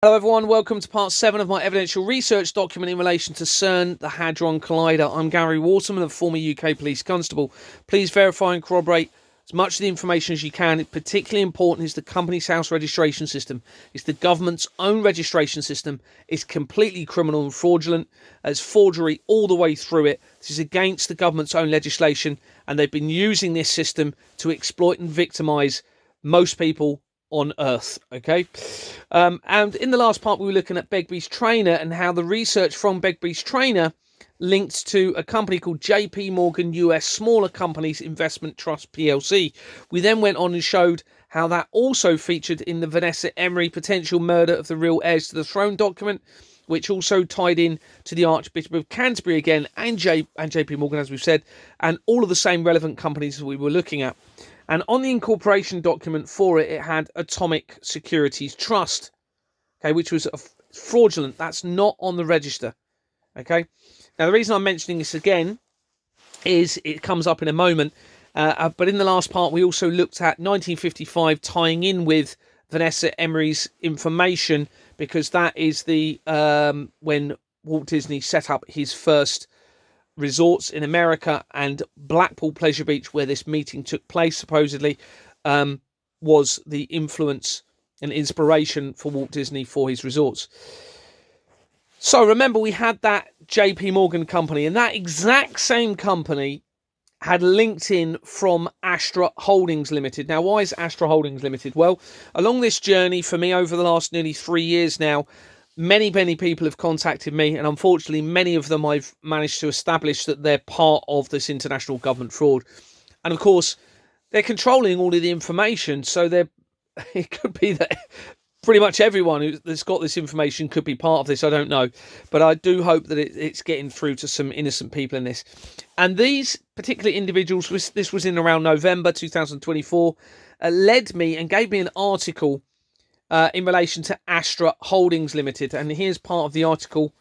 Hello everyone, welcome to part 7 of my evidential research document in relation to CERN, the Hadron Collider. I'm Gary Waterman, a former UK police constable. Please verify and corroborate as much of the information as you can. Particularly important is the company's house registration system. It's the government's own registration system. It's completely criminal and fraudulent. There's forgery all the way through it. This is against the government's own legislation, and they've been using this system to exploit and victimise most people on Earth. Okay, and in the last part we were looking at Begbie's Trainer and how the research from Begbie's Trainer linked to a company called JP Morgan US Smaller Companies Investment Trust PLC. We then went on and showed how that also featured in the Vanessa Emery potential murder of the real heirs to the throne document, which also tied in to the Archbishop of Canterbury again and JP Morgan, as we've said, and all of the same relevant companies that we were looking at. And on the incorporation document for it, it had Atomic Securities Trust, okay, which was fraudulent. That's not on the register, okay? Now, the reason I'm mentioning this again is it comes up in a moment, but in the last part, we also looked at 1955 tying in with Vanessa Emery's information, because that is the when Walt Disney set up his first resorts in America, and Blackpool Pleasure Beach, where this meeting took place supposedly, was the influence and inspiration for Walt Disney for his resorts. So remember, we had that JP Morgan company, and that exact same company had linked in from Astra Holdings Limited. Now, why is Astra Holdings Limited? Well, along this journey for me over the last nearly 3 years now, many people have contacted me, and unfortunately many of them I've managed to establish that they're part of this international government fraud. And of course, they're controlling all of the information, so it could be that pretty much everyone that's got this information could be part of this. I don't know, but I do hope that it's getting through to some innocent people in this. And these particular individuals, this was in around November 2024, led me and gave me an article in relation to Astra Holdings Limited. And here's part of the article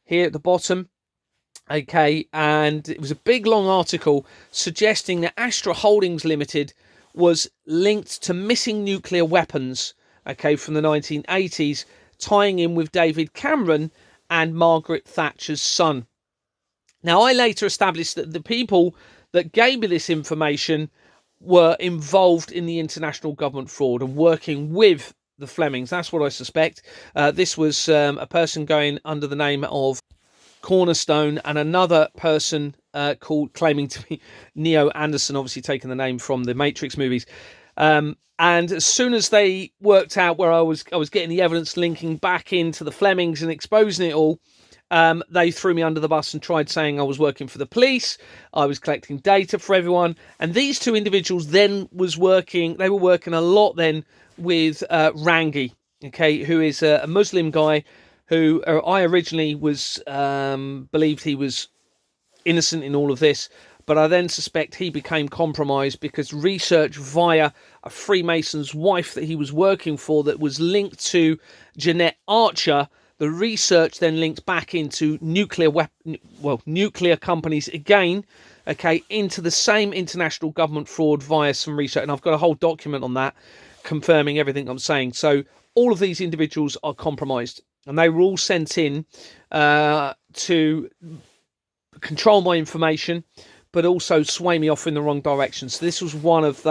here at the bottom. Okay, and it was a big long article suggesting that Astra Holdings Limited was linked to missing nuclear weapons, okay, from the 1980s, tying in with David Cameron and Margaret Thatcher's son. Now, I later established that the people that gave me this information were involved in the international government fraud and working with the Flemings. That's what I suspect. This was a person going under the name of Cornerstone, and another person claiming to be Neo Anderson, obviously taking the name from the Matrix movies. And as soon as they worked out where I was getting the evidence linking back into the Flemings and exposing it all, they threw me under the bus and tried saying I was working for the police, I was collecting data for everyone. And these two individuals then were working a lot then with Rangi, okay, who is a Muslim guy who I originally was believed he was innocent in all of this, but I then suspect he became compromised because research via a Freemason's wife that he was working for that was linked to Jeanette Archer, the research then linked back into nuclear companies again, okay, into the same international government fraud via some research. And I've got a whole document on that confirming everything I'm saying. So all of these individuals are compromised, and they were all sent in to control my information, but also sway me off in the wrong direction. So this was one of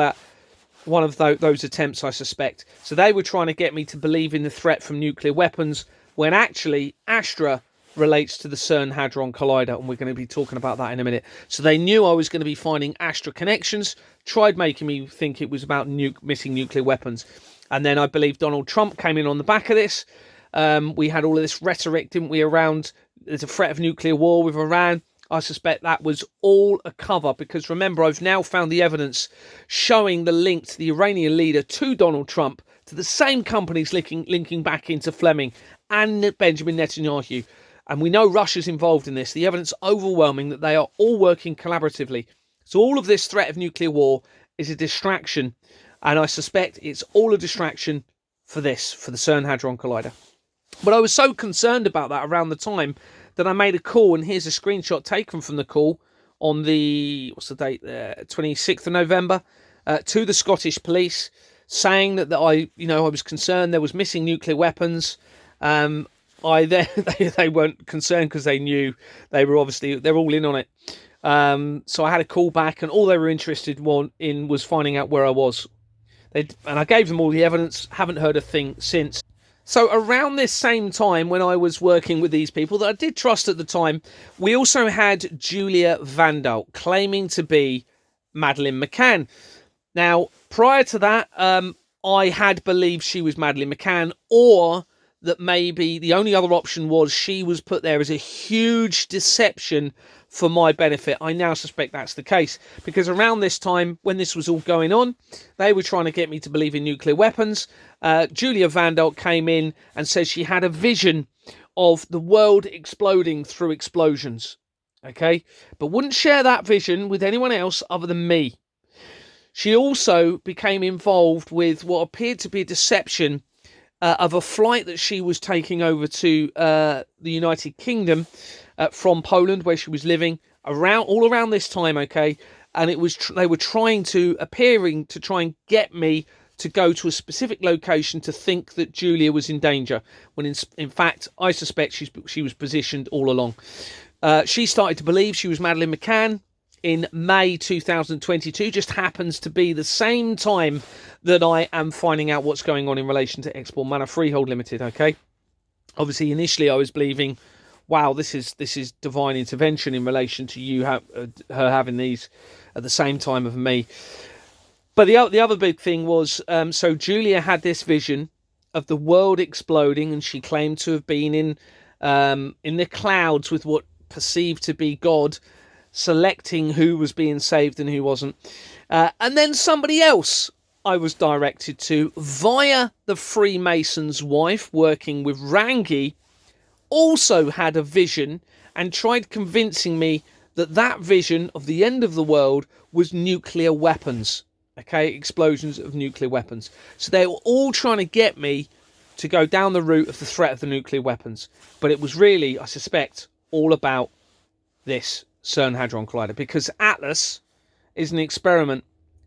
those attempts, I suspect. So they were trying to get me to believe in the threat from nuclear weapons, when actually Astra relates to the CERN Hadron Collider, and we're going to be talking about that in a minute. So they knew I was going to be finding Astra connections, tried making me think it was about missing nuclear weapons. And then I believe Donald Trump came in on the back of this. We had all of this rhetoric, didn't we, around there's a threat of nuclear war with Iran. I suspect that was all a cover, because remember, I've now found the evidence showing the link to the Iranian leader to Donald Trump, to the same companies linking back into Fleming and Benjamin Netanyahu. And we know Russia's involved in this. The evidence overwhelming that they are all working collaboratively. So all of this threat of nuclear war is a distraction, and I suspect it's all a distraction for the CERN Hadron Collider. But I was so concerned about that around the time that I made a call, and here's a screenshot taken from the call on the, what's the date there, 26th of November, to the Scottish Police, saying that I was concerned there was missing nuclear weapons. They weren't concerned because they knew they're all in on it. So I had a call back, and all they were interested in was finding out where I was. And I gave them all the evidence. Haven't heard a thing since. So around this same time, when I was working with these people that I did trust at the time, we also had Julia Vandal claiming to be Madeleine McCann. Now, prior to that, I had believed she was Madeleine McCann, or that maybe the only other option was she was put there as a huge deception for my benefit. I now suspect that's the case, because around this time, when this was all going on, they were trying to get me to believe in nuclear weapons. Julia Vandal came in and said she had a vision of the world exploding through explosions, okay? But wouldn't share that vision with anyone else other than me. She also became involved with what appeared to be a deception of a flight that she was taking over to the United Kingdom from Poland, where she was living, all around this time, okay? And they were appearing to try and get me to go to a specific location to think that Julia was in danger, when in fact I suspect she was positioned all along. She started to believe she was Madeleine McCann in May 2022. Just happens to be the same time that I am finding out what's going on in relation to Export Manor Freehold Limited, okay? Obviously, initially I was believing, wow, this is divine intervention in relation to her having these at the same time of me. But the other big thing was, so Julia had this vision of the world exploding, and she claimed to have been in the clouds with what perceived to be God, selecting who was being saved and who wasn't. And then somebody else I was directed to, via the Freemason's wife working with Rangi, also had a vision and tried convincing me that vision of the end of the world was nuclear weapons. Okay, explosions of nuclear weapons. So they were all trying to get me to go down the route of the threat of the nuclear weapons. But it was really, I suspect, all about this CERN Hadron Collider, because Atlas is an experiment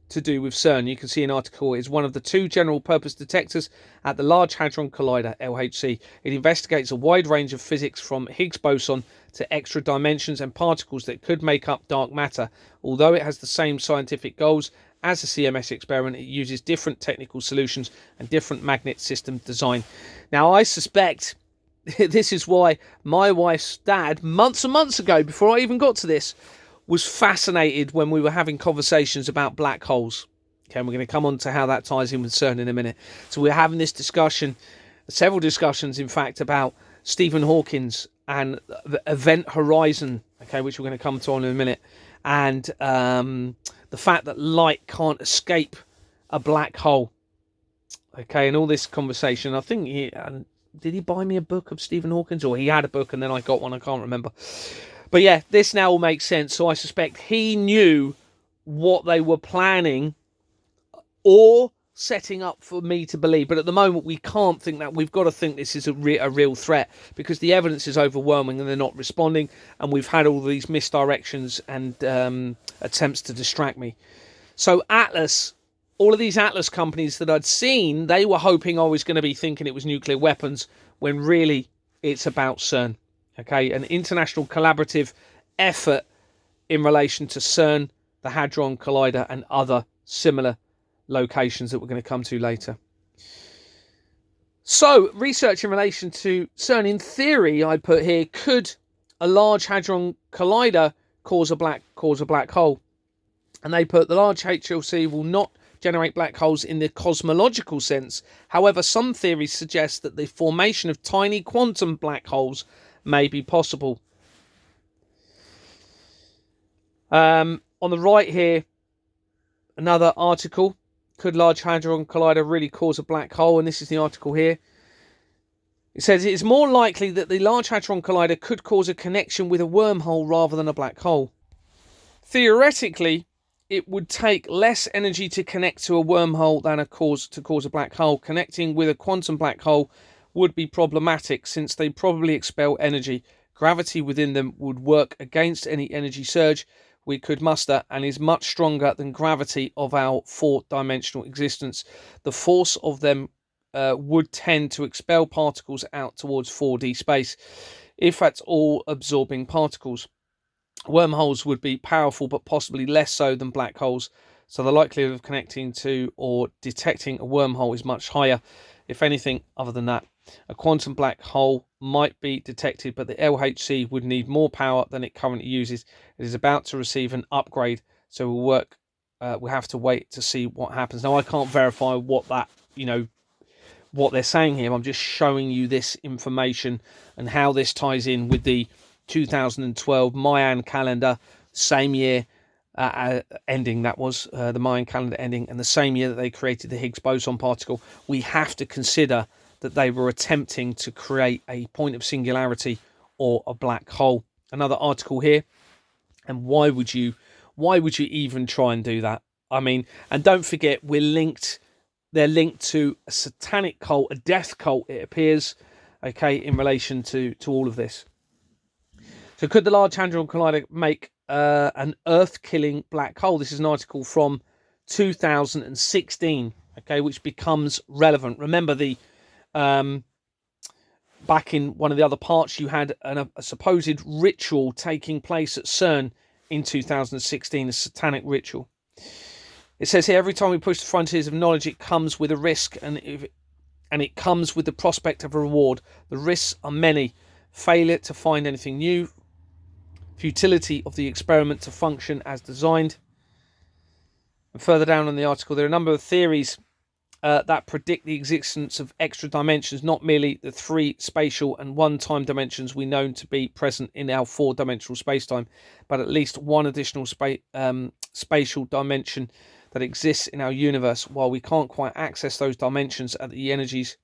to do with CERN. You can see an article. It's one of the 2 general purpose detectors at the Large Hadron Collider, LHC. It investigates a wide range of physics, from Higgs boson to extra dimensions and particles that could make up dark matter. Although it has the same scientific goals as the CMS experiment, it uses different technical solutions and different magnet system design. Now, I suspect this is why my wife's dad, months and months ago, before I even got to this, was fascinated when we were having conversations about black holes. Okay, and we're going to come on to how that ties in with CERN in a minute. So we're having this discussion, several discussions, in fact, about Stephen Hawking's and the event horizon, okay, which we're going to come to on in a minute, and the fact that light can't escape a black hole. Okay, and all this conversation. I think did he buy me a book of Stephen Hawking's, or he had a book and then I got one? I can't remember. But yeah, this now all makes sense. So I suspect he knew what they were planning or setting up for me to believe. But at the moment, we can't think that. We've got to think this is a real threat, because the evidence is overwhelming and they're not responding. And we've had all these misdirections and attempts to distract me. So Atlas, all of these Atlas companies that I'd seen, they were hoping I was going to be thinking it was nuclear weapons, when really it's about CERN. Okay, an international collaborative effort in relation to CERN, the Hadron Collider, and other similar locations that we're going to come to later. So, research in relation to CERN, in theory, I put here, could a large Hadron Collider cause a black hole? And they put, the large HLC will not generate black holes in the cosmological sense. However, some theories suggest that the formation of tiny quantum black holes may be possible. On the right here, another article. Could Large Hadron Collider really cause a black hole? And this is the article here. It says it is more likely that the Large Hadron Collider could cause a connection with a wormhole rather than a black hole. Theoretically, it would take less energy to connect to a wormhole than to cause a black hole. Connecting with a quantum black hole would be problematic, since they probably expel energy. Gravity within them would work against any energy surge, we could muster, and is much stronger than gravity of our four-dimensional existence. The force of them would tend to expel particles out towards 4D space, if at all absorbing particles. Wormholes would be powerful, but possibly less so than black holes, so the likelihood of connecting to or detecting a wormhole is much higher. If anything other than that, a quantum black hole might be detected, but the LHC would need more power than it currently uses. It is about to receive an upgrade, so we'll have to wait to see what happens. Now, I can't verify what that, what they're saying here. I'm just showing you this information and how this ties in with the 2012 Mayan calendar, same year ending. That was the Mayan calendar ending, and the same year that they created the Higgs boson particle. We have to consider that they were attempting to create a point of singularity or a black hole. Another article here, and why would you even try and do that? I mean, and don't forget, they're linked to a satanic cult, a death cult, it appears, okay, in relation to all of this. So could the Large Hadron Collider make an Earth-killing black hole? This is an article from 2016, okay, which becomes relevant. Remember, back in one of the other parts, you had a supposed ritual taking place at CERN in 2016, a satanic ritual. It says here, every time we push the frontiers of knowledge, it comes with a risk, and it comes with the prospect of a reward. The risks are many. Failure to find anything new, futility of the experiment to function as designed. And further down on the article, there are a number of theories that predict the existence of extra dimensions, not merely the three spatial and one-time dimensions we know to be present in our four-dimensional space-time, but at least one additional spatial dimension that exists in our universe. While we can't quite access those dimensions at the energies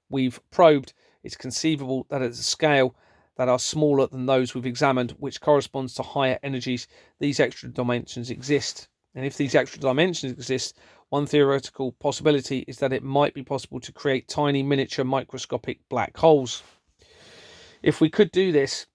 we've probed, it's conceivable that at a scale that are smaller than those we've examined, which corresponds to higher energies, these extra dimensions exist. And if these extra dimensions exist, one theoretical possibility is that it might be possible to create tiny, miniature, microscopic black holes. If we could do this,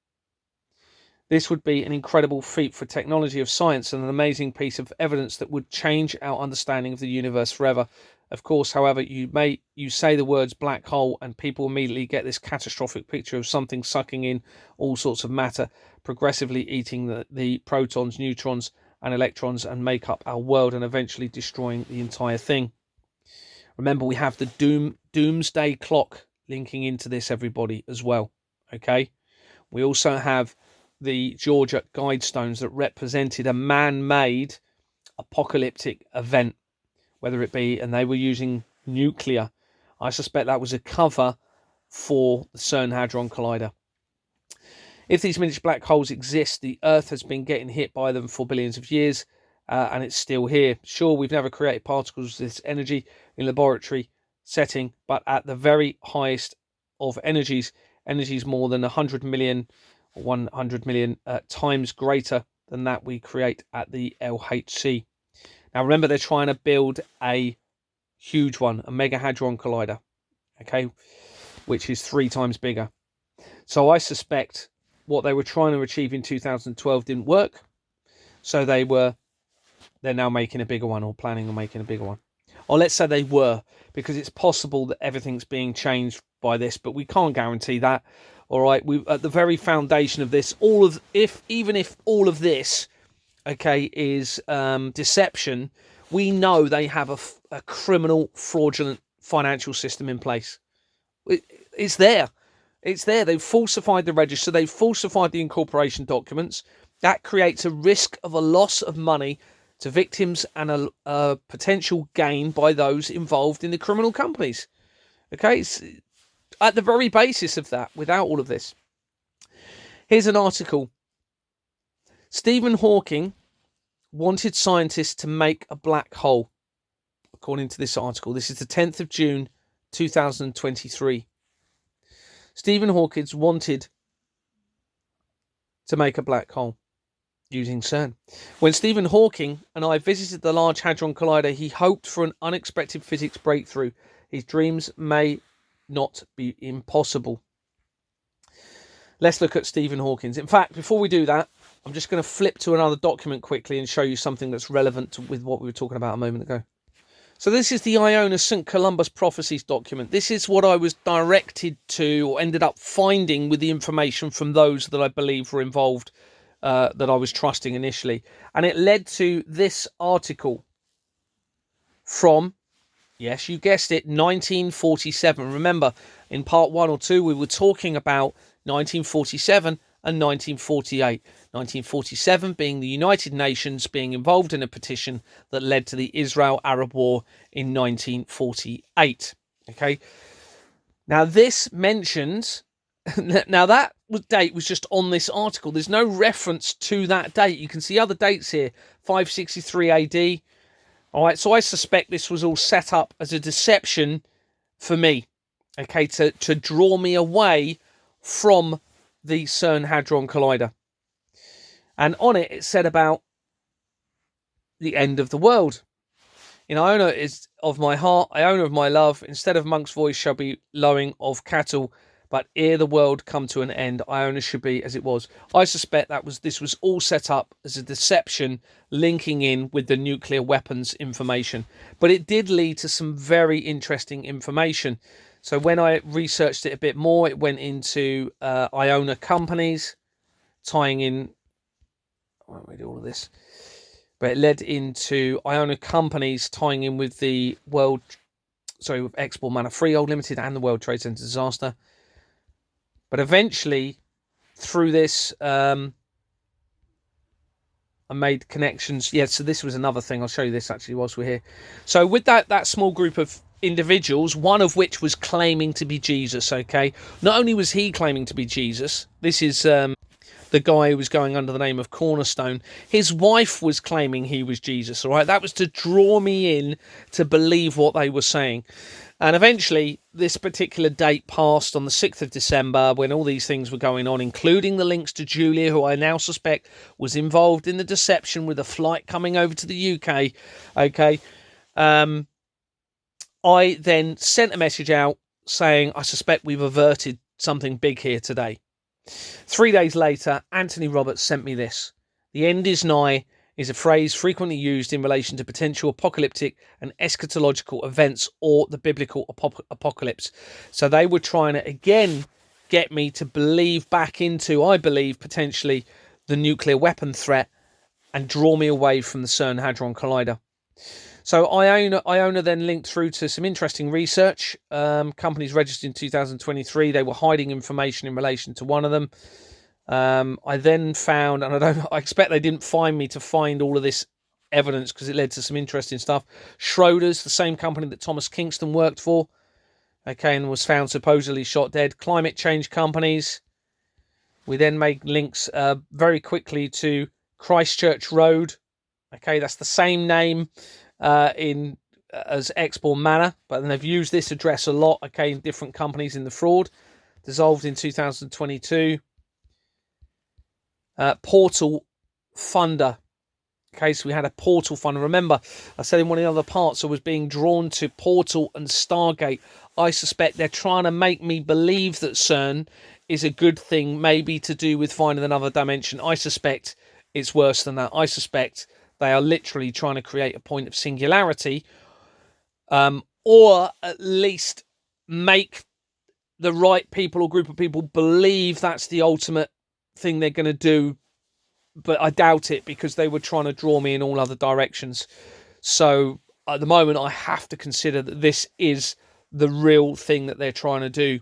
this would be an incredible feat for technology of science and an amazing piece of evidence that would change our understanding of the universe forever. Of course, however, you say the words black hole and people immediately get this catastrophic picture of something sucking in all sorts of matter, progressively eating the protons, neutrons, and electrons, and make up our world, and eventually destroying the entire thing. Remember, we have the doomsday clock linking into this, everybody, as well. Okay, we also have the Georgia Guidestones that represented a man-made apocalyptic event, whether it be, and they were using nuclear. I suspect that was a cover for the CERN Hadron Collider. If these miniature black holes exist, the Earth has been getting hit by them for billions of years, and it's still here. Sure, we've never created particles of this energy in a laboratory setting, but at the very highest of energies more than 100 million or 100 million times greater than that we create at the LHC. Now, remember, they're trying to build a huge one, a Mega Hadron Collider, okay, which is 3 times bigger. So I suspect what they were trying to achieve in 2012 didn't work. So they're now making a bigger one, or planning on making a bigger one. Or let's say they were, because it's possible that everything's being changed by this, but we can't guarantee that. All right, we at the very foundation of this, even if all of this, okay, is deception, we know they have a criminal, fraudulent financial system in place. It's there. It's there. They've falsified the register. They've falsified the incorporation documents. That creates a risk of a loss of money to victims and a potential gain by those involved in the criminal companies. Okay, it's at the very basis of that, without all of this. Here's an article. Stephen Hawking wanted scientists to make a black hole, according to this article. This is the 10th of June, 2023. Stephen Hawking wanted to make a black hole using CERN. When Stephen Hawking and I visited the Large Hadron Collider, he hoped for an unexpected physics breakthrough. His dreams may not be impossible. Let's look at Stephen Hawking. In fact, before we do that, I'm just going to flip to another document quickly and show you something that's relevant with what we were talking about a moment ago. So this is the Iona St. Columba's Prophecies document. This is what I was directed to, or ended up finding with the information from those that I believe were involved, that I was trusting initially. And it led to this article from, yes, you guessed it, 1947. Remember, in part 1 or 2, we were talking about 1947 and 1948. 1947 being the United Nations being involved in a petition that led to the Israel-Arab War in 1948. Okay. Now this mentions, now that date was just on this article. There's no reference to that date. You can see other dates here, 563 AD. All right, so I suspect this was all set up as a deception for me, okay, to draw me away from the CERN Hadron Collider. And on it, it said about the end of the world. In Iona is of my heart, Iona of my love, instead of monk's voice shall be lowing of cattle, but ere the world come to an end, Iona should be as it was. I suspect this was all set up as a deception linking in with the nuclear weapons information. But it did lead to some very interesting information. So when I researched it a bit more, it went into Iona companies, tying in, I won't read all of this, but it led into Iona companies tying in with the with Export Manor Freehold Limited and the World Trade Center disaster. But eventually, through this, I made connections. Yeah, so this was another thing. I'll show you this actually whilst we're here. So with that small group of individuals, one of which was claiming to be Jesus, okay? Not only was he claiming to be Jesus, this is the guy who was going under the name of Cornerstone. His wife was claiming he was Jesus, all right? That was to draw me in to believe what they were saying. And eventually, this particular date passed on the 6th of December when all these things were going on, including the links to Julia, who I now suspect was involved in the deception with a flight coming over to the UK. Okay. I then sent a message out saying, I suspect we've averted something big here today. 3 days later, Anthony Roberts sent me this. The end is nigh is a phrase frequently used in relation to potential apocalyptic and eschatological events or the biblical apocalypse. So they were trying to, again, get me to believe back into, I believe, potentially the nuclear weapon threat and draw me away from the CERN Hadron Collider. So Iona then linked through to some interesting research. Companies registered in 2023. They were hiding information in relation to one of them. I then found, and I expect they didn't find me to find all of this evidence because it led to some interesting stuff. Schroders, the same company that Thomas Kingston worked for, okay, and was found supposedly shot dead. Climate change companies. We then made links very quickly to Christchurch Road. Okay, that's the same name as Export Manor, but then they've used this address a lot, okay, in different companies in the fraud. Dissolved in 2022. Portal funder. Okay, so we had a portal funder. Remember, I said in one of the other parts I was being drawn to Portal and Stargate. I suspect they're trying to make me believe that CERN is a good thing, maybe to do with finding another dimension. I suspect it's worse than that. I suspect they are literally trying to create a point of singularity, or at least make the right people or group of people believe that's the ultimate thing they're going to do. But I doubt it, because they were trying to draw me in all other directions. So at the moment, I have to consider that this is the real thing that they're trying to do.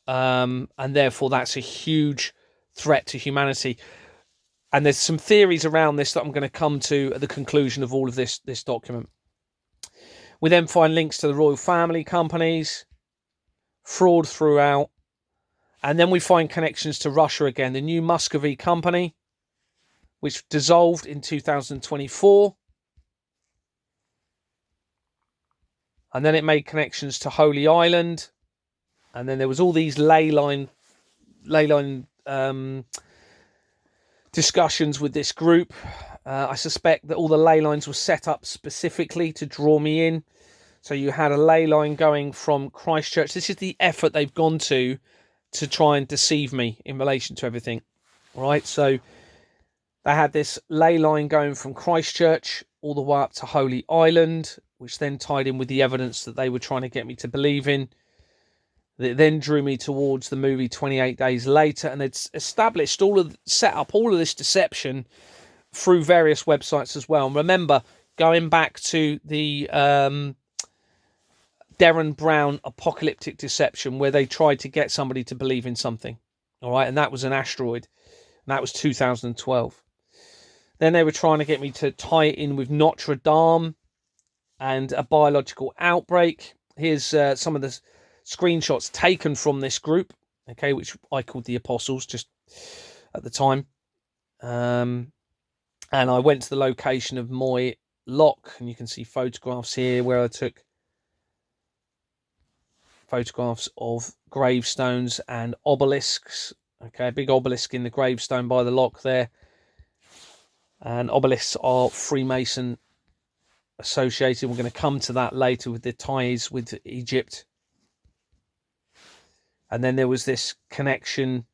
And therefore, that's a huge threat to humanity. And there's some theories around this that I'm going to come to at the conclusion of all of this document. We then find links to the royal family companies, fraud throughout. And then we find connections to Russia again. The New Muscovy Company, which dissolved in 2024. And then it made connections to Holy Island. And then there was all these ley line discussions with this group. I suspect that all the ley lines were set up specifically to draw me in. So you had a ley line going from Christchurch. This is the effort they've gone to try and deceive me in relation to everything. All right, so They had this ley line going from Christchurch all the way up to Holy Island, which then tied in with the evidence that they were trying to get me to believe in. It then drew me towards the movie 28 Days Later, and it's set up all of this deception through various websites as well. And remember, going back to the Derren Brown apocalyptic deception, where they tried to get somebody to believe in something. All right, and that was an asteroid, and that was 2012. Then they were trying to get me to tie it in with Notre Dame and a biological outbreak. Here's some of the screenshots taken from this group, okay, which I called the Apostles just at the time. And I went to the location of Moy Lock, and you can see photographs here where I took photographs of gravestones and obelisks. Okay, a big obelisk in the gravestone by the lock there. And obelisks are Freemason associated. We're going to come to that later with the ties with Egypt. And then there was this connection.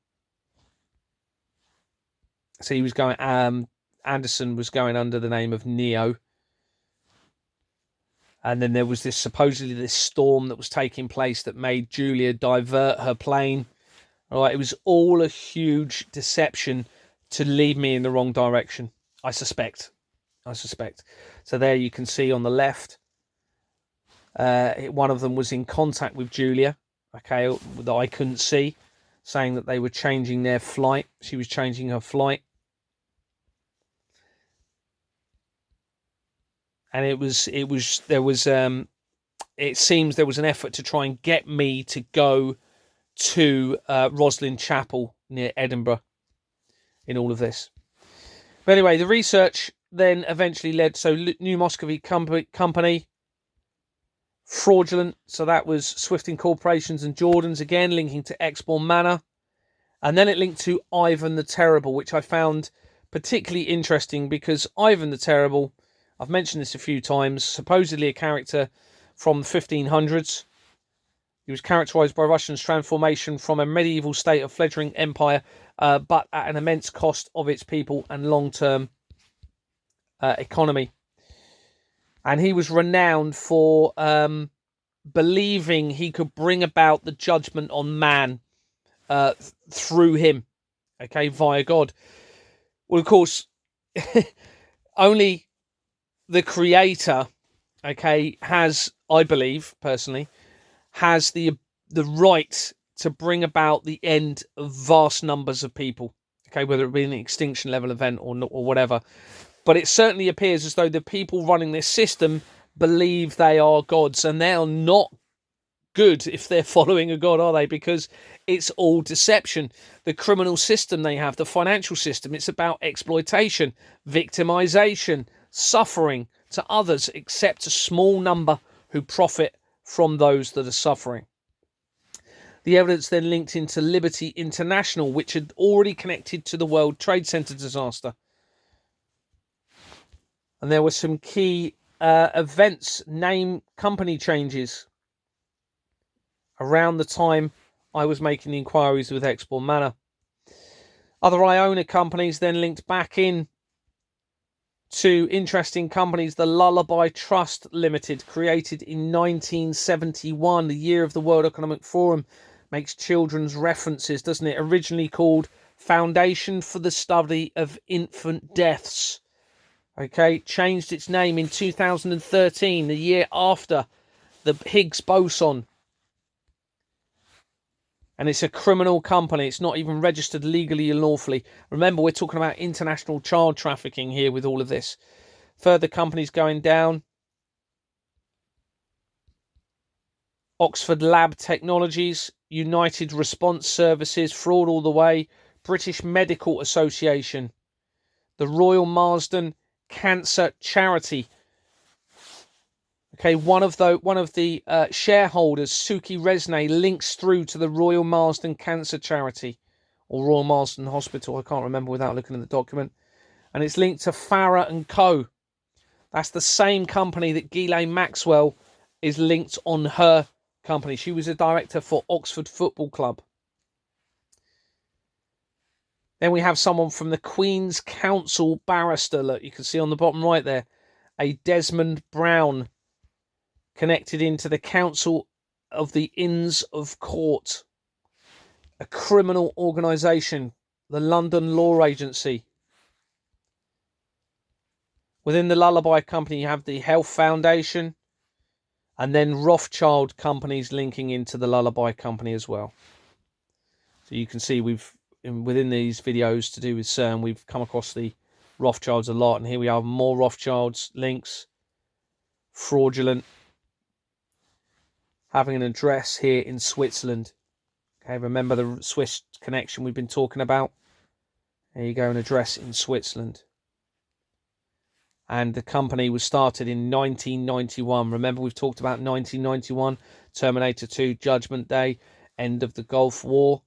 So he was going, Anderson was going under the name of Neo. And then there was supposedly this storm that was taking place that made Julia divert her plane. All right, it was all a huge deception to lead me in the wrong direction. I suspect. So there you can see on the left, one of them was in contact with Julia, okay, that I couldn't see, saying that they were changing their flight. She was changing her flight. And it seems there was an effort to try and get me to go to Roslin Chapel near Edinburgh in all of this. But anyway, the research then eventually led, so New Muscovy Company, fraudulent, so that was Swifting Corporations and Jordan's, again linking to Exbourne Manor, and then it linked to Ivan the Terrible, which I found particularly interesting because Ivan the Terrible, I've mentioned this a few times, supposedly a character from the 1500s. He was characterized by Russia's transformation from a medieval state of fledgling empire, but at an immense cost of its people and long-term economy. And he was renowned for believing he could bring about the judgment on man through him, okay, via God. Well, of course, only the creator, okay, has, I believe, personally, has the right to bring about the end of vast numbers of people, okay, whether it be an extinction level event or whatever. But it certainly appears as though the people running this system believe they are gods, and they are not good if they're following a god, are they? Because it's all deception. The criminal system they have, the financial system, it's about exploitation, victimization, suffering to others, except a small number who profit from those that are suffering. The evidence then linked into Liberty International, which had already connected to the World Trade Center disaster. And there were some key events, name, company changes around the time I was making the inquiries with Exbourne Manor. Other Iona companies then linked back in to interesting companies. The Lullaby Trust Limited, created in 1971, the year of the World Economic Forum, makes children's references, doesn't it? Originally called Foundation for the Study of Infant Deaths. Okay, changed its name in 2013, the year after the Higgs boson. And it's a criminal company. It's not even registered legally and lawfully. Remember, we're talking about international child trafficking here with all of this. Further companies going down. Oxford Lab Technologies, United Response Services, fraud all the way. British Medical Association. The Royal Marsden Cancer Charity. Okay, one of the shareholders, Suki Resnay, links through to the Royal Marsden Cancer Charity, or Royal Marsden Hospital. I can't remember without looking at the document. And it's linked to Farah and Co. That's the same company that Ghislaine Maxwell is linked on her company. She was a director for Oxford Football Club. Then we have someone from the Queen's Counsel barrister. Look, you can see on the bottom right there, a Desmond Brown, connected into the Council of the Inns of Court, a criminal organisation, the London Law Agency. Within the Lullaby Company, you have the Health Foundation, and then Rothschild companies linking into the Lullaby Company as well. So you can see within these videos to do with CERN, we've come across the Rothschilds a lot, and here we have more Rothschilds links. Fraudulent. Having an address here in Switzerland. Okay, remember the Swiss connection we've been talking about? There you go, an address in Switzerland. And the company was started in 1991. Remember, we've talked about 1991, Terminator 2, Judgment Day, end of the Gulf War,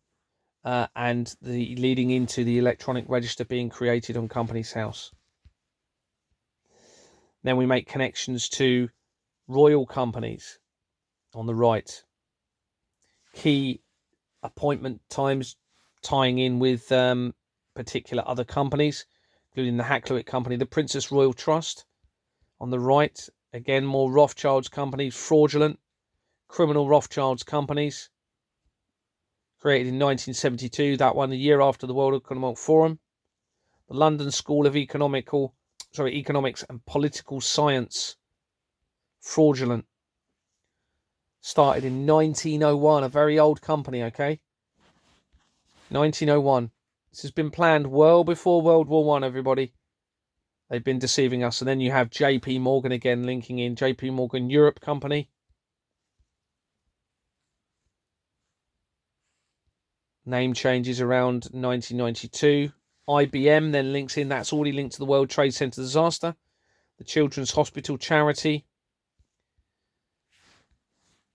and the leading into the electronic register being created on Companies House. Then we make connections to royal companies on the right. Key appointment times tying in with particular other companies, including the Hakluyt Company, the Princess Royal Trust on the right. Again, more Rothschilds companies, fraudulent, criminal Rothschilds companies, created in 1972, that one the year after the World Economic Forum. The London School of Economics and Political Science, fraudulent. Started in 1901, a very old company, okay? 1901. This has been planned well before World War I, everybody. They've been deceiving us. And then you have JP Morgan again linking in. JP Morgan Europe Company. Name changes around 1992. IBM then links in. That's already linked to the World Trade Center disaster. The Children's Hospital Charity.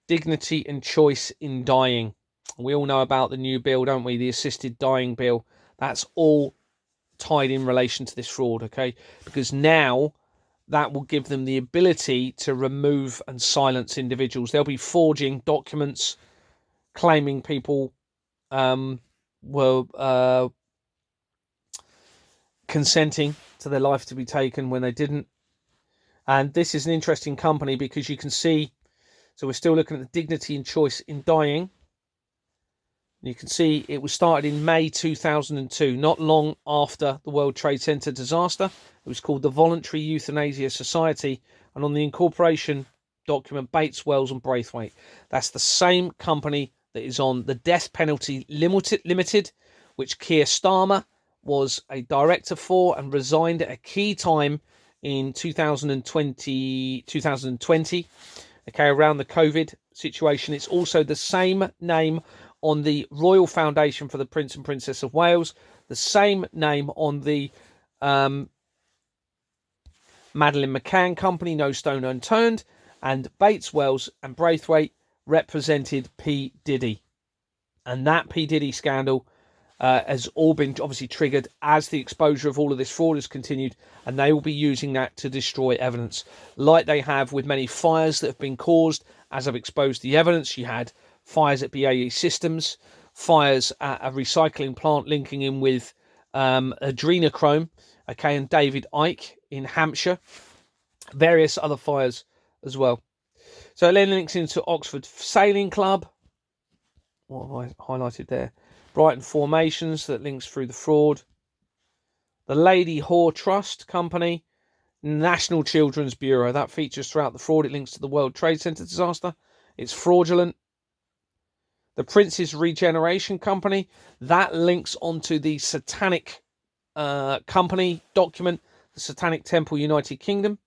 Dignity and choice in dying. We all know about the new bill, don't we? The assisted dying bill. That's all tied in relation to this fraud, okay? Because now that will give them the ability to remove and silence individuals. They'll be forging documents claiming people were consenting to their life to be taken when they didn't. And this is an interesting company because you can see, so we're still looking at the dignity and choice in dying. You can see it was started in May 2002, not long after the World Trade Center disaster. It was called the Voluntary Euthanasia Society, and on the incorporation document, Bates, Wells and Braithwaite. That's the same company that is on the Death Penalty Limited, which Keir Starmer was a director for and resigned at a key time in 2020, okay, around the COVID situation. It's also the same name on the Royal Foundation for the Prince and Princess of Wales, the same name on the Madeleine McCann Company, No Stone Unturned, and Bates, Wells and Braithwaite represented P. Diddy. And that P. Diddy scandal has all been obviously triggered as the exposure of all of this fraud has continued, and they will be using that to destroy evidence, like they have with many fires that have been caused. As I've exposed the evidence, you had fires at BAE Systems, fires at a recycling plant linking in with adrenochrome, okay, and David Icke in Hampshire, various other fires as well. So it then links into Oxford Sailing Club. What have I highlighted there? Brighton Formations, that links through the fraud. The Lady Whore Trust Company. National Children's Bureau, that features throughout the fraud. It links to the World Trade Center disaster. It's fraudulent. The Prince's Regeneration Company, that links onto the Satanic Company document, the Satanic Temple United Kingdom.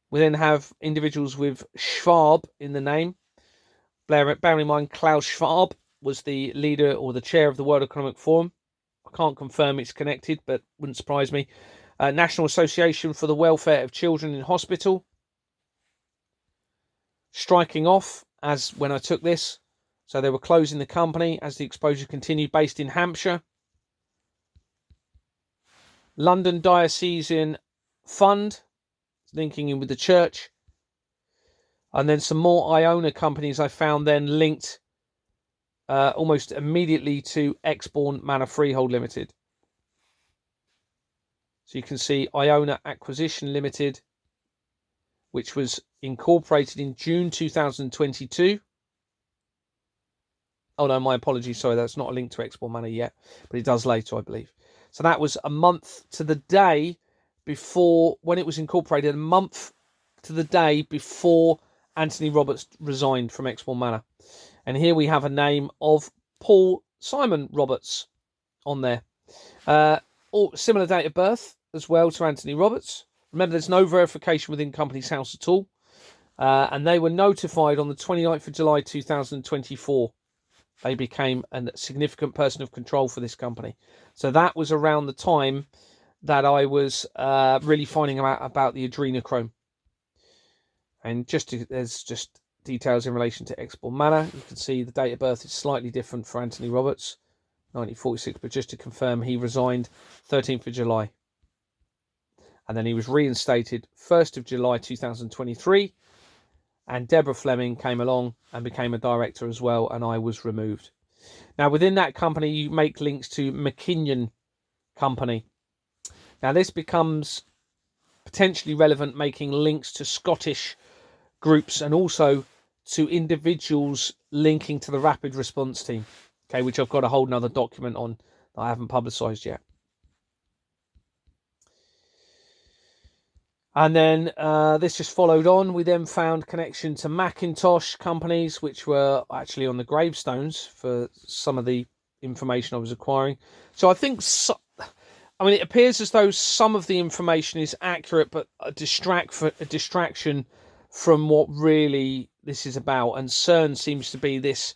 We then have individuals with Schwab in the name. Bearing in mind, Klaus Schwab was the leader or the chair of the World Economic Forum. I can't confirm it's connected, but wouldn't surprise me. National Association for the Welfare of Children in Hospital. Striking off as when I took this. So they were closing the company as the exposure continued, based in Hampshire. London Diocesan Fund, linking in with the church. And then some more Iona companies I found then linked almost immediately to Exborn Manor Freehold Limited. So you can see Iona Acquisition Limited, which was incorporated in June 2022. Oh no, my apologies. Sorry, that's not a link to Exborn Manor yet, but it does later, I believe. So that was a month to the day before, when it was incorporated, a month to the day before Anthony Roberts resigned from Exborn Manor. And here we have a name of Paul Simon Roberts on there. Similar date of birth as well to Anthony Roberts. Remember, there's no verification within Companies House at all. And they were notified on the 29th of July 2024. They became a significant person of control for this company. So that was around the time that I was really finding out about the adrenochrome. And there's just details in relation to Exborn Manor. You can see the date of birth is slightly different for Anthony Roberts, 1946, but just to confirm, he resigned 13th of July. And then he was reinstated 1st of July 2023. And Deborah Fleming came along and became a director as well, and I was removed. Now, within that company, you make links to McKinnon Company. Now, this becomes potentially relevant, making links to Scottish groups and also to individuals linking to the Rapid Response Team, okay, which I've got a whole nother document on that I haven't publicised yet. And then this just followed on. We then found connection to Macintosh companies, which were actually on the gravestones for some of the information I was acquiring. So I think, it appears as though some of the information is accurate, but a distraction from what really this is about. And CERN seems to be this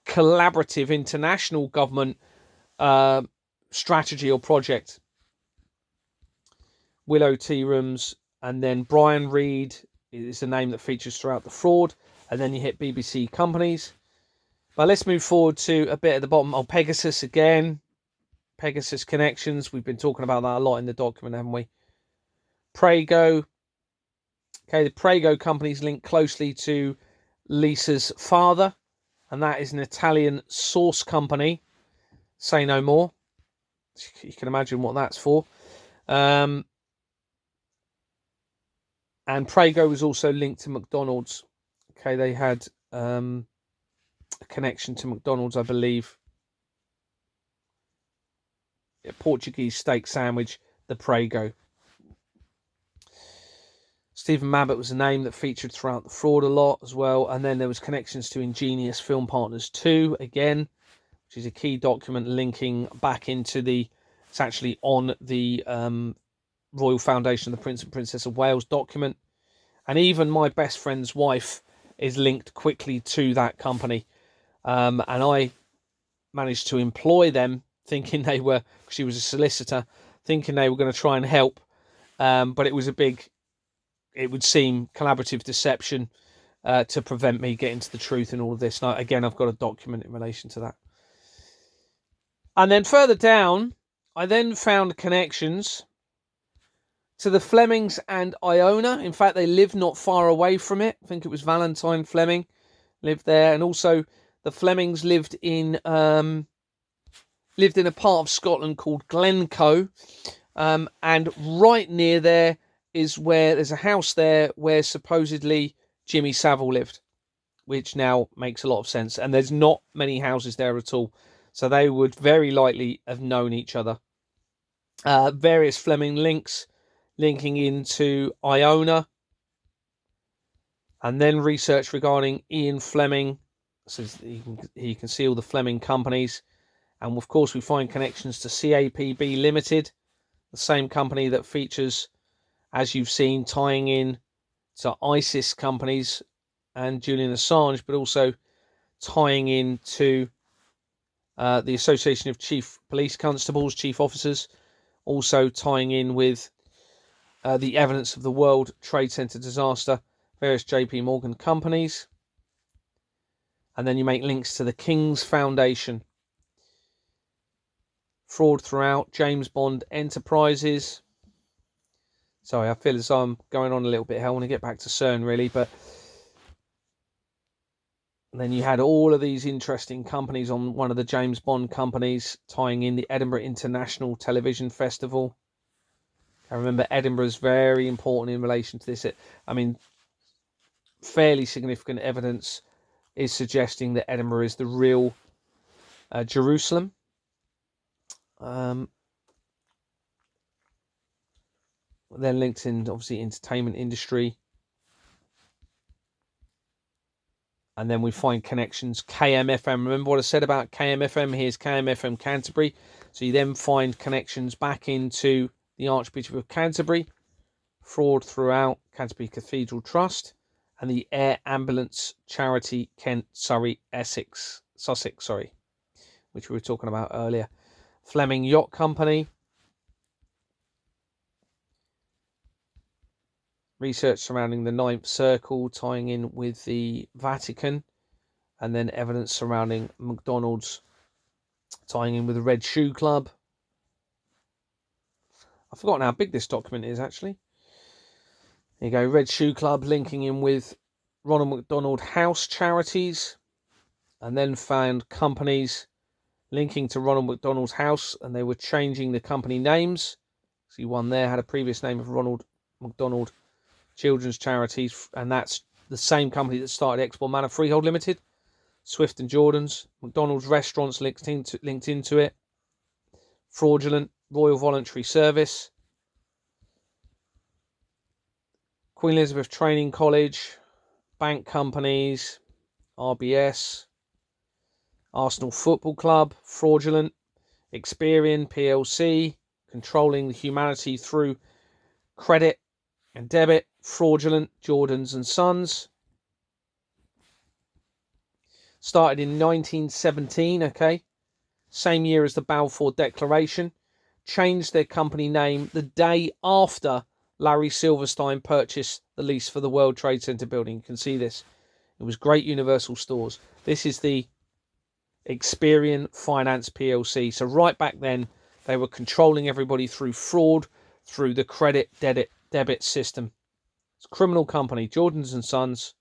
collaborative international government strategy or project. Willow Tea Rooms. And then Brian Reed is a name that features throughout the fraud. And then you hit BBC companies. But let's move forward to a bit at the bottom. Oh, Pegasus again. Pegasus connections. We've been talking about that a lot in the document, haven't we? Prego. Okay, the Prego companies link closely to Lisa's father. And that is an Italian sauce company. Say no more. You can imagine what that's for. And Prego was also linked to McDonald's. Okay, they had a connection to McDonald's, I believe. A Portuguese steak sandwich, the Prego. Stephen Mabbott was a name that featured throughout the fraud a lot as well. And then there was connections to Ingenious Film Partners 2, again, which is a key document linking back into it's actually on the Royal Foundation of the Prince and Princess of Wales document. And even my best friend's wife is linked quickly to that company. And I managed to employ them, thinking they were, she was a solicitor, thinking they were going to try and help. But it was it would seem, collaborative deception to prevent me getting to the truth in all of this. Now, again, I've got a document in relation to that. And then further down, I then found connections to the Flemings and Iona. In fact, they lived not far away from it. I think it was Valentine Fleming lived there. And also the Flemings lived in a part of Scotland called Glencoe. And right near there is where there's a house there where supposedly Jimmy Savile lived, which now makes a lot of sense. And there's not many houses there at all. So they would very likely have known each other. Various Fleming links linking into Iona. And then research regarding Ian Fleming. So you can see all the Fleming companies. And of course, we find connections to CAPB Limited, the same company that features, as you've seen, tying in to ISIS companies and Julian Assange, but also tying in to the Association of Chief Police Constables, Chief Officers, also tying in with the evidence of the World Trade Center disaster, various JP Morgan companies. And then you make links to the King's Foundation. Fraud throughout, James Bond Enterprises. Sorry, I feel as though I'm going on a little bit. I want to get back to CERN, really, but And then you had all of these interesting companies on one of the James Bond companies, tying in the Edinburgh International Television Festival. I remember Edinburgh is very important in relation to this. I mean, fairly significant evidence is suggesting that Edinburgh is the real Jerusalem. Then linked in, obviously, entertainment industry. And then we find connections, KMFM. Remember what I said about KMFM? Here's KMFM Canterbury. So you then find connections back into the Archbishop of Canterbury, fraud throughout Canterbury Cathedral Trust, and the Air Ambulance Charity Kent, Surrey, Sussex, which we were talking about earlier. Fleming Yacht Company. Research surrounding the Ninth Circle, tying in with the Vatican, and then evidence surrounding McDonald's, tying in with the Red Shoe Club. I've forgotten how big this document is, actually. There you go, Red Shoe Club linking in with Ronald McDonald House Charities, and then found companies linking to Ronald McDonald's House, and they were changing the company names. See, one there had a previous name of Ronald McDonald Children's Charities, and that's the same company that started Export Manor Freehold Limited, Swift and Jordan's. McDonald's Restaurants linked into it. Fraudulent. Royal Voluntary Service. Queen Elizabeth Training College. Bank companies. RBS. Arsenal Football Club. Fraudulent. Experian PLC. Controlling the humanity through credit and debit. Fraudulent. Jordan's and Sons. Started in 1917, okay? Same year as the Balfour Declaration. Changed their company name the day after Larry Silverstein purchased the lease for the World Trade Center building. You can see this. It was Great Universal Stores. This is the Experian Finance PLC. So right back then, they were controlling everybody through fraud, through the credit debit system. It's a criminal company, Jordan's and Sons.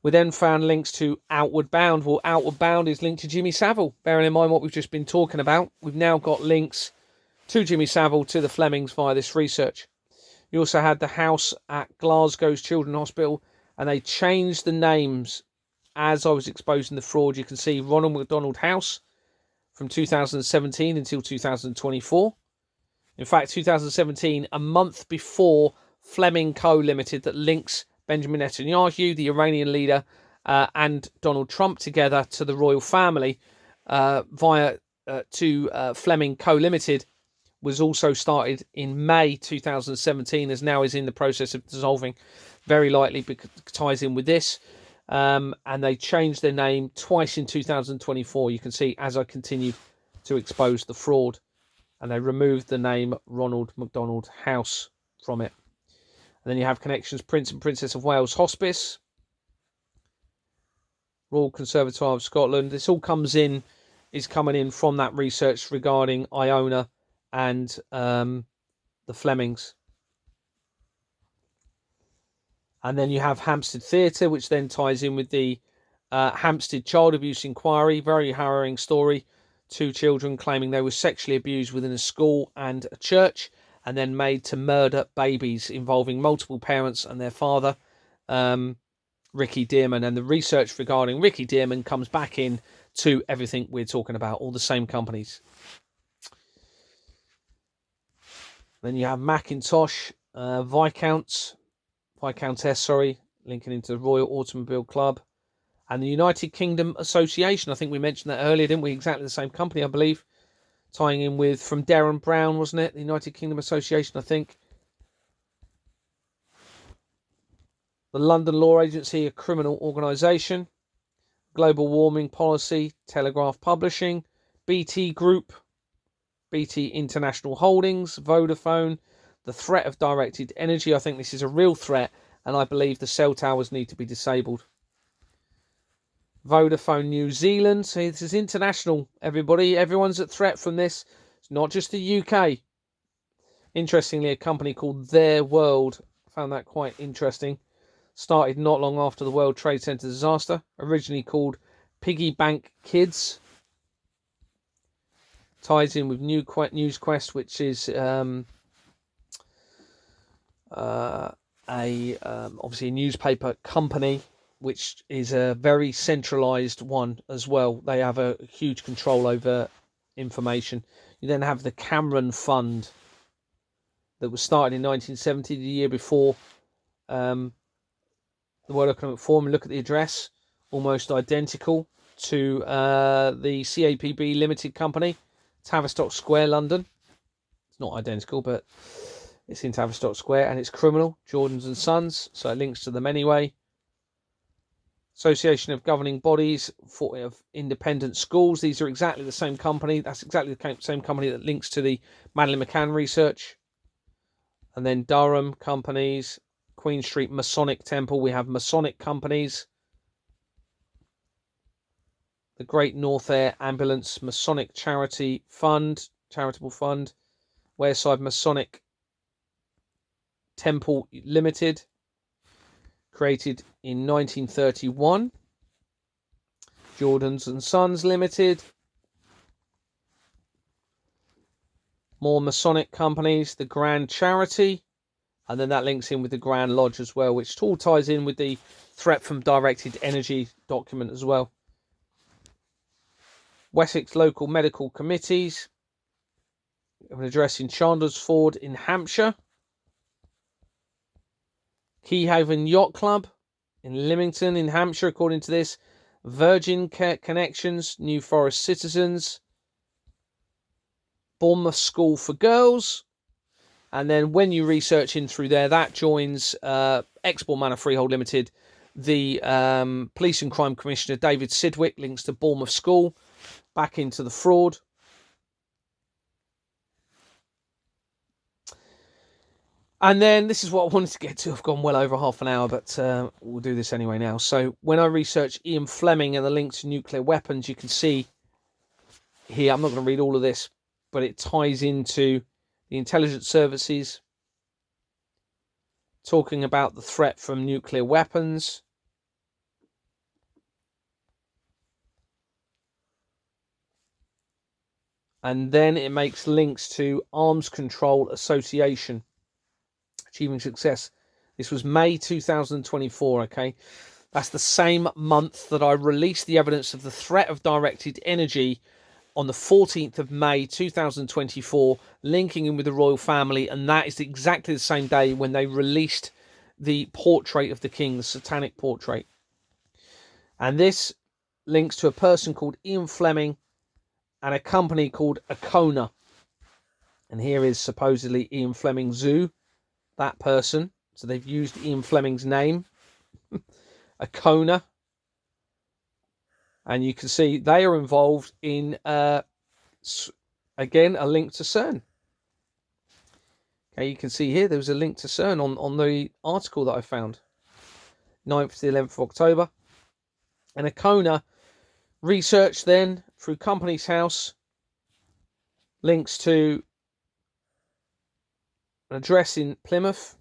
We then found links to Outward Bound. Well, Outward Bound is linked to Jimmy Savile. Bearing in mind what we've just been talking about, we've now got links to Jimmy Savile, to the Flemings via this research. You also had the house at Glasgow's Children's Hospital, and they changed the names as I was exposing the fraud. You can see Ronald McDonald House from 2017 until 2024. In fact, 2017, a month before Fleming Co. Limited, that links Benjamin Netanyahu, the Iranian leader, and Donald Trump together to the royal family via Fleming Co. Limited, was also started in May 2017, as now is in the process of dissolving, very likely because it ties in with this. And they changed their name twice in 2024. You can see as I continued to expose the fraud, and they removed the name Ronald McDonald House from it. And then you have connections, Prince and Princess of Wales Hospice, Royal Conservatoire of Scotland. This all is coming in from that research regarding Iona and the Flemings. And then you have Hampstead Theatre, which then ties in with the Hampstead Child Abuse Inquiry. Very harrowing story. 2 children claiming they were sexually abused within a school and a church, and then made to murder babies, involving multiple parents and their father, Ricky Dearman. And the research regarding Ricky Dearman comes back in to everything we're talking about, all the same companies. Then you have Macintosh, Viscountess, linking into the Royal Automobile Club, and the United Kingdom Association. I think we mentioned that earlier, didn't we? Exactly the same company, I believe. Tying in with, from Darren Brown, wasn't it? The United Kingdom Association, I think. The London Law Agency, a criminal organisation. Global Warming Policy, Telegraph Publishing. BT Group, BT International Holdings, Vodafone. The threat of directed energy. I think this is a real threat, and I believe the cell towers need to be disabled. Vodafone New Zealand. See, this is international, everybody. Everyone's at threat from this. It's not just the UK. Interestingly, a company called Their World. I found that quite interesting. Started not long after the World Trade Center disaster. Originally called Piggy Bank Kids. Ties in with NewsQuest, which is obviously a newspaper company, which is a very centralized one as well. They have a huge control over information. You then have the Cameron Fund that was started in 1970, the year before the World Economic Forum. Look at the address, almost identical to the CAPB Limited Company, Tavistock Square, London. It's not identical, but it's in Tavistock Square, and it's criminal, Jordan's and Sons, so it links to them anyway. Association of Governing Bodies of Independent Schools. These are exactly the same company. That's exactly the same company that links to the Madeleine McCann research. And then Durham companies, Queen Street Masonic Temple. We have Masonic companies. The Great North Air Ambulance Masonic Charitable Fund, Wareside Masonic Temple Limited, created in 1931. Jordan's and Sons Limited. More Masonic companies, the Grand Charity, and then that links in with the Grand Lodge as well, which all ties in with the threat from directed energy document as well. Wessex Local Medical Committees, an address in Chandlersford in Hampshire. Keyhaven Yacht Club in Lymington in Hampshire, according to this. Virgin Connections, New Forest Citizens. Bournemouth School for Girls. And then when you research in through there, that joins Export Manor Freehold Limited. The Police and Crime Commissioner David Sidwick links to Bournemouth School. Back into the fraud. And then this is what I wanted to get to. I've gone well over half an hour, but we'll do this anyway now. So when I research Ian Fleming and the link to nuclear weapons, you can see here, I'm not going to read all of this, but it ties into the intelligence services, talking about the threat from nuclear weapons. And then it makes links to Arms Control Association, achieving success. This was May 2024, okay? That's the same month that I released the evidence of the threat of directed energy on the 14th of May 2024, linking in with the royal family, and that is exactly the same day when they released the portrait of the king, the satanic portrait. And this links to a person called Ian Fleming and a company called Acona. And here is supposedly Ian Fleming Zoo, that person. So they've used Ian Fleming's name, Acona. And you can see they are involved in, again, a link to CERN. Okay, you can see here there was a link to CERN on the article that I found. 9th to the 11th of October. And Acona research then through Company's House links to an address in Plymouth,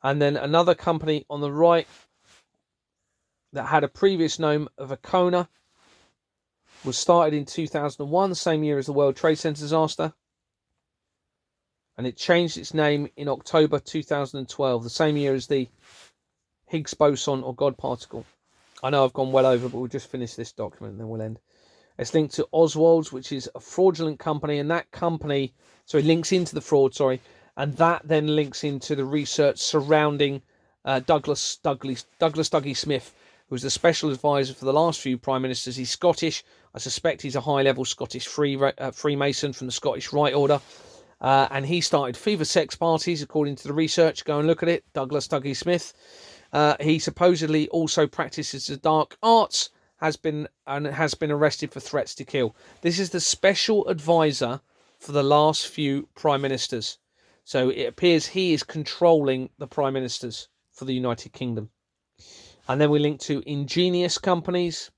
and then another company on the right that had a previous name of Acona was started in 2001, the same year as the World Trade Center disaster, and it changed its name in October 2012, the same year as the Higgs boson or God particle. I know I've gone well over, but we'll just finish this document and then we'll end. It's linked to Oswald's, which is a fraudulent company, and that company, so it links into the fraud, and that then links into the research surrounding Douglas Dougie Smith, who was the special advisor for the last few prime ministers. He's Scottish. I suspect he's a high-level Scottish Freemason from the Scottish Rite Order. And he started fever sex parties, according to the research. Go and look at it, Douglas Dougie Smith. He supposedly also practices the dark arts, has been arrested for threats to kill. This is the special advisor for the last few prime ministers. So it appears he is controlling the prime ministers for the United Kingdom. And then we link to ingenious companies.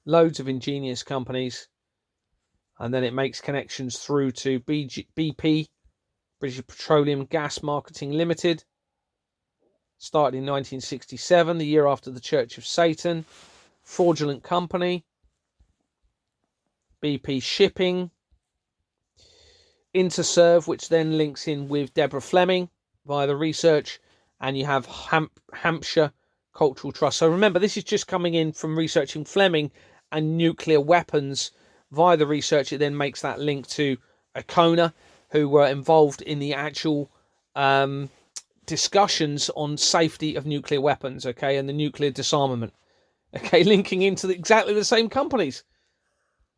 Loads of ingenious companies. And then it makes connections through to BP, British Petroleum Gas Marketing Limited. Started in 1967, the year after the Church of Satan. Fraudulent company. BP Shipping. Interserve, which then links in with Deborah Fleming via the research. And you have Hampshire Cultural Trust. So remember, this is just coming in from researching Fleming and nuclear weapons. Via the research, it then makes that link to Icona, who were involved in the actual discussions on safety of nuclear weapons, okay, and the nuclear disarmament, okay, linking into exactly the same companies.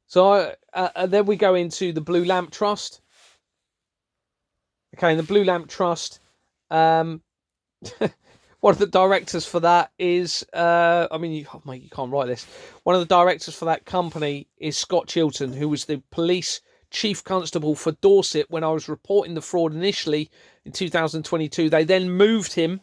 So then we go into the Blue Lamp Trust. Okay, and the Blue Lamp Trust, one of the directors for that is, you can't write this. One of the directors for that company is Scott Chilton, who was the police chief constable for Dorset when I was reporting the fraud initially in 2022. They then moved him,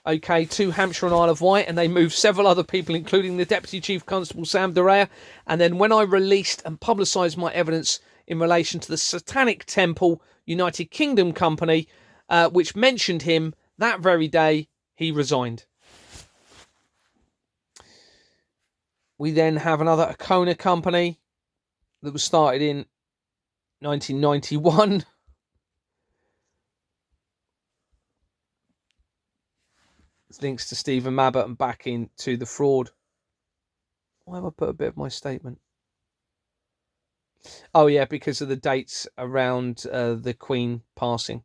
okay, to Hampshire and Isle of Wight, and they moved several other people, including the deputy chief constable, Sam Dorea. And then when I released and publicised my evidence in relation to the Satanic Temple United Kingdom company, which mentioned him, that very day, he resigned. We then have another Icona company that was started in 1991. It links to Stephen Mabbott and back into the fraud. Why have I put a bit of my statement? Oh yeah, because of the dates around the Queen passing,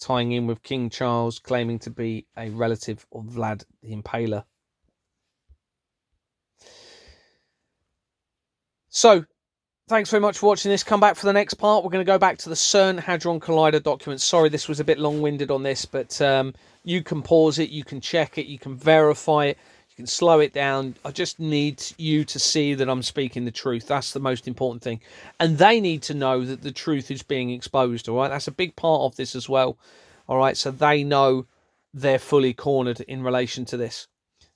tying in with King Charles claiming to be a relative of Vlad the Impaler. So, thanks very much for watching this. Come back for the next part. We're going to go back to the CERN Hadron Collider documents. Sorry, this was a bit long-winded on this, but you can pause it, you can check it, you can verify it, you can slow it down. I just need you to see that I'm speaking the truth. That's the most important thing. And they need to know that the truth is being exposed, all right? That's a big part of this as well, all right? So they know they're fully cornered in relation to this.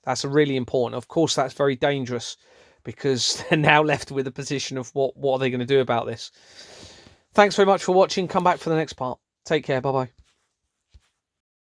That's really important. Of course, that's very dangerous, because they're now left with a position of what are they going to do about this. Thanks very much for watching. Come back for the next part. Take care. Bye-bye.